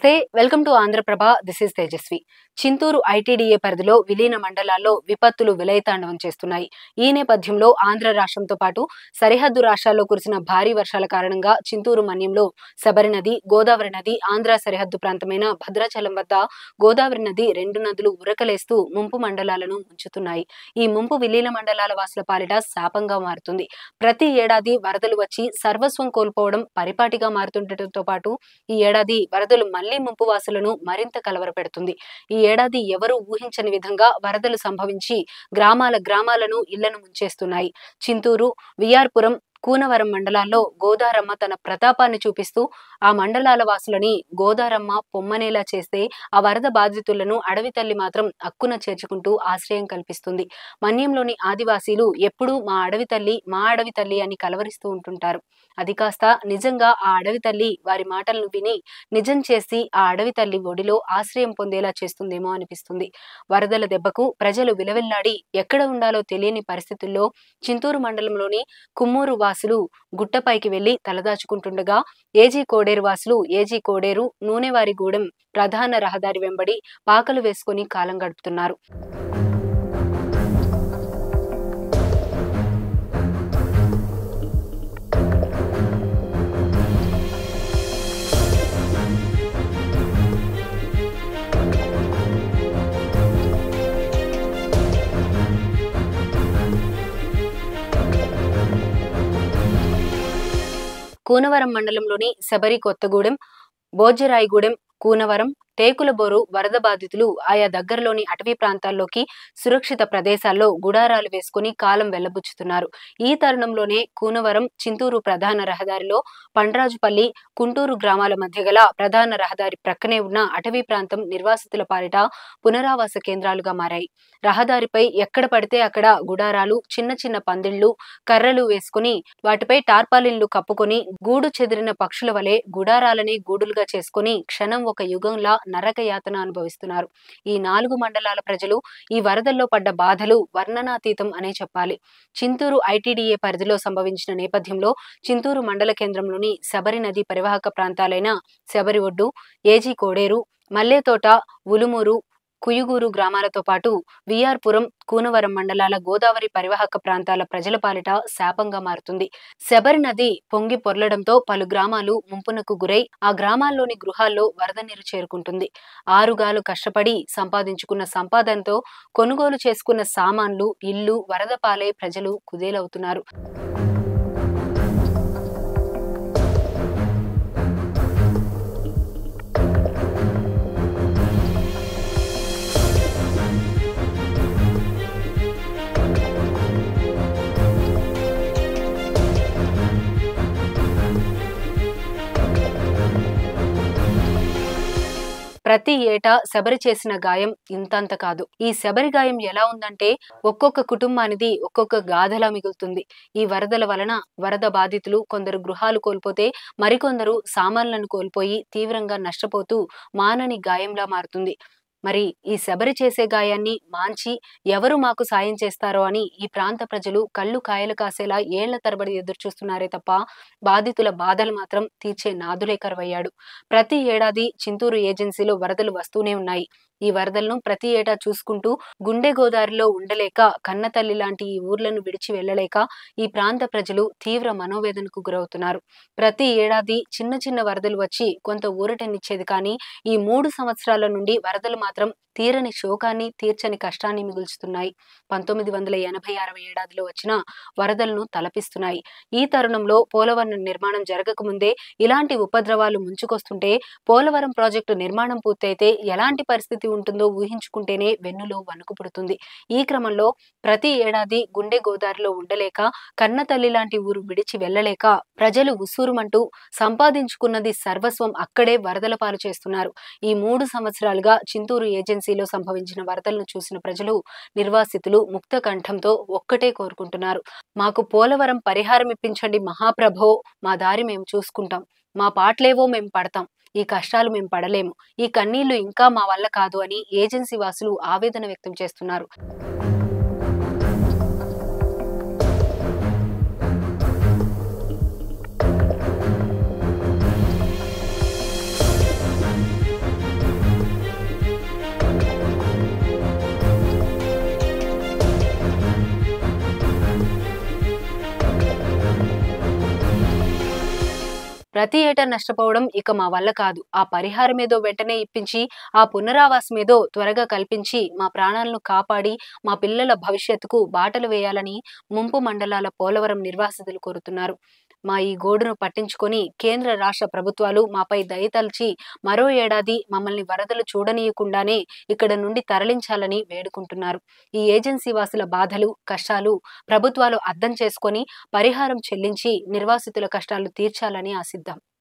నమస్తే welcome to Andhraprabha this is Tejaswi. Chinturu ITDA పరిధిలో విలీన మండలాల్లో విపత్తులు విలయతాండవం చేస్తున్నాయి. ఈ నేపథ్యంలో ఆంధ్ర రాష్ట్రంతో పాటు సరిహద్దు రాష్ట్రాల్లో కురిసిన భారీ వర్షాల కారణంగా చింతూరు మన్యంలో శబరి నది, గోదావరి నది, ఆంధ్ర సరిహద్దు ప్రాంతమైన భద్రాచలం వద్ద గోదావరి నది రెండు నదులు ఉరకలేస్తూ ముంపు మండలాలను ముంచుతున్నాయి. ఈ ముంపు విలీన మండలాల వాసుల పాలిట శాపంగా మారుతుంది. ప్రతి ఏడాది వరదలు వచ్చి సర్వస్వం కోల్పోవడం పరిపాటిగా మారుతుండటంతో పాటు ఈ ఏడాది వరదలు మళ్లీ ముంపు వాసులను మరింత కలవరపెడుతుంది. ఈ ఏడాది ఎవరూ ఊహించని విధంగా వరదలు సంభవించి గ్రామాలను ఇళ్లను ముంచేస్తున్నాయి. చింతూరు, విఆర్పురం, కూనవరం మండలాల్లో గోదారమ్మ తన ప్రతాపాన్ని చూపిస్తూ ఆ మండలాల వాసులని గోదారమ్మ పొమ్మనేలా చేస్తే ఆ వరద బాధితులను అడవి తల్లి మాత్రం అక్కున చేర్చుకుంటూ ఆశ్రయం కల్పిస్తుంది. మన్యంలోని ఆదివాసీలు ఎప్పుడూ మా అడవి తల్లి అని కలవరిస్తూ ఉంటుంటారు. అది కాస్త నిజంగా ఆ అడవి తల్లి వారి మాటలను విని నిజం చేసి ఆ అడవి తల్లి ఒడిలో ఆశ్రయం పొందేలా చేస్తుందేమో అనిపిస్తుంది. వరదల దెబ్బకు ప్రజలు విలవిల్లాడి ఎక్కడ ఉండాలో తెలియని పరిస్థితుల్లో చింతూరు మండలంలోని కుమ్మూరు వాసులు గుట్టపైకి వెళ్లి తలదాచుకుంటుండగా ఏజీ కోడేరు వాసులు ఏజీ కోడేరు, నూనెవారిగూడెం ప్రధాన రహదారి వెంబడి పాకలు వేసుకుని కాలం గడుపుతున్నారు. కూనవరం మండలంలోని శబరి కొత్తగూడెం, బోజ్జరాయిగూడెం, కూనవరం, టేకులబోరు వరద బాధితులు ఆయా దగ్గరలోని అటవీ ప్రాంతాల్లోకి సురక్షిత ప్రదేశాల్లో గుడారాలు వేసుకుని కాలం వెళ్లబుచ్చుతున్నారు. ఈ తరుణంలోనే కూనవరం చింతూరు ప్రధాన రహదారిలో పండ్రాజుపల్లి, కుంటూరు గ్రామాల మధ్య గల ప్రధాన రహదారి ప్రక్కనే ఉన్న అటవీ ప్రాంతం నిర్వాసితుల పాలిట పునరావాస కేంద్రాలుగా మారాయి. రహదారిపై ఎక్కడ పడితే అక్కడ గుడారాలు, చిన్న చిన్న పందిళ్లు, కర్రలు వేసుకుని వాటిపై టార్పాలిన్లు కప్పుకొని గూడు చెదిరిన పక్షుల వలె గుడారాలని గూడులుగా చేసుకుని క్షణం ఒక యుగంలా నరక యాతన అనుభవిస్తున్నారు. ఈ 4 మండలాల ప్రజలు ఈ వరదల్లో పడ్డ బాధలు వర్ణనాతీతం అనే చెప్పాలి. చింతూరు ఐటీడీఏ పరిధిలో సంభవించిన నేపథ్యంలో చింతూరు మండల కేంద్రంలోని శబరి నది పరివాహక ప్రాంతాలైన శబరి ఒడ్డు, ఏజీ కోడేరు, మల్లేతోట, ఉలుమూరు, కుయుగూరు గ్రామాలతో పాటు విఆర్పురం, కూనవరం మండలాల గోదావరి పరివాహక ప్రాంతాల ప్రజల పాలిట శాపంగా మారుతుంది. శబరి నది పొంగి పొర్లడంతో పలు గ్రామాలు ముంపునకు గురై ఆ గ్రామాల్లోని గృహాల్లో వరద నీరు చేరుకుంటుంది. ఆరుగాలు కష్టపడి సంపాదించుకున్న సంపాదనతో కొనుగోలు చేసుకున్న సామాన్లు, ఇల్లు వరద పాలై ప్రజలు కుదేలవుతున్నారు. ప్రతి ఏటా శబరి చేసిన గాయం ఇంతంత కాదు. ఈ శబరి గాయం ఎలా ఉందంటే ఒక్కొక్క కుటుంబానిది ఒక్కొక్క గాథలా మిగులుతుంది. ఈ వరదల వలన వరద బాధితులు కొందరు గృహాలు కోల్పోతే మరికొందరు సామాన్లను కోల్పోయి తీవ్రంగా నష్టపోతూ మానని గాయంలా మారుతుంది. మరి ఈ శబరి చేసే గాయాన్ని మాంచి ఎవరు మాకు సాయం చేస్తారో అని ఈ ప్రాంత ప్రజలు కళ్ళు కాయలు కాసేలా ఏళ్ల తరబడి ఎదురుచూస్తున్నారే తప్ప బాధితుల బాధలు మాత్రం తీర్చే నాదులే కరువయ్యాడు. ప్రతి ఏడాది చింతూరు ఏజెన్సీలో వరదలు వస్తూనే ఉన్నాయి. ఈ వరదలను ప్రతి ఏటా చూసుకుంటూ గుండె గోదారిలో ఉండలేక కన్నతల్లి లాంటి ఈ ఊర్లను విడిచి వెళ్లలేక ఈ ప్రాంత ప్రజలు తీవ్ర మనోవేదనకు గురవుతున్నారు. ప్రతి ఏడాది చిన్న చిన్న వరదలు వచ్చి కొంత ఊరటనిచ్చేది కానీ ఈ 3 సంవత్సరాల నుండి వరదలు మాత్రం తీరని శోకాన్ని, తీర్చని కష్టాన్ని మిగుల్చుతున్నాయి. 1986 ఏడాదిలో వచ్చిన వరదలను తలపిస్తున్నాయి. ఈ తరుణంలో పోలవరం నిర్మాణం జరగకముందే ఇలాంటి ఉపద్రవాలు ముంచుకొస్తుంటే పోలవరం ప్రాజెక్టు నిర్మాణం పూర్తయితే ఎలాంటి పరిస్థితి ఉంటుందో ఊహించుకుంటేనే వెన్నులో వణుకు పుడుతుంది. ఈ క్రమంలో ప్రతి ఏడాది గుండె గోదారిలో ఉండలేక కన్నతల్లి లాంటి ఊరు విడిచి వెళ్లలేక ప్రజలు ఉసూరుమంటూ సంపాదించుకున్నది సర్వస్వం అక్కడే వరదల పాలు చేస్తున్నారు. ఈ 3 సంవత్సరాలుగా చింతూరు ఏజెన్సీలో సంభవించిన వరదలను చూసిన ప్రజలు, నిర్వాసితులు ముక్త కంఠంతో ఒక్కటే కోరుకుంటున్నారు. మాకు పోలవరం పరిహారం ఇప్పించండి మహాప్రభో, మా దారి మేము చూసుకుంటాం, మా పాటలేవో మేము పడతాం, ఈ కష్టాలు మేము పడలేము, ఈ కన్నీళ్లు ఇంకా మా వల్ల కాదు అని ఏజెన్సీ వాసులు ఆవేదన వ్యక్తం చేస్తున్నారు. ప్రతి ఏటా నష్టపోవడం ఇక మా వల్ల కాదు. ఆ పరిహారం ఏదో వెంటనే ఇప్పించి, ఆ పునరావాసం ఏదో త్వరగా కల్పించి, మా ప్రాణాలను కాపాడి, మా పిల్లల భవిష్యత్తుకు బాటలు వేయాలని ముంపు మండలాల పోలవరం నిర్వాసితులు కోరుతున్నారు. మా ఈ గోడును పట్టించుకొని కేంద్ర రాష్ట్ర ప్రభుత్వాలు మాపై దయతలచి మరో ఏడాది మమ్మల్ని వరదలు చూడనీయకుండానే ఇక్కడ నుండి తరలించాలని వేడుకుంటున్నారు. ఈ ఏజెన్సీ వాసుల బాధలు, కష్టాలు ప్రభుత్వాలు అర్థం చేసుకొని పరిహారం చెల్లించి నిర్వాసితుల కష్టాలు తీర్చాలని ఆశిద్దాం.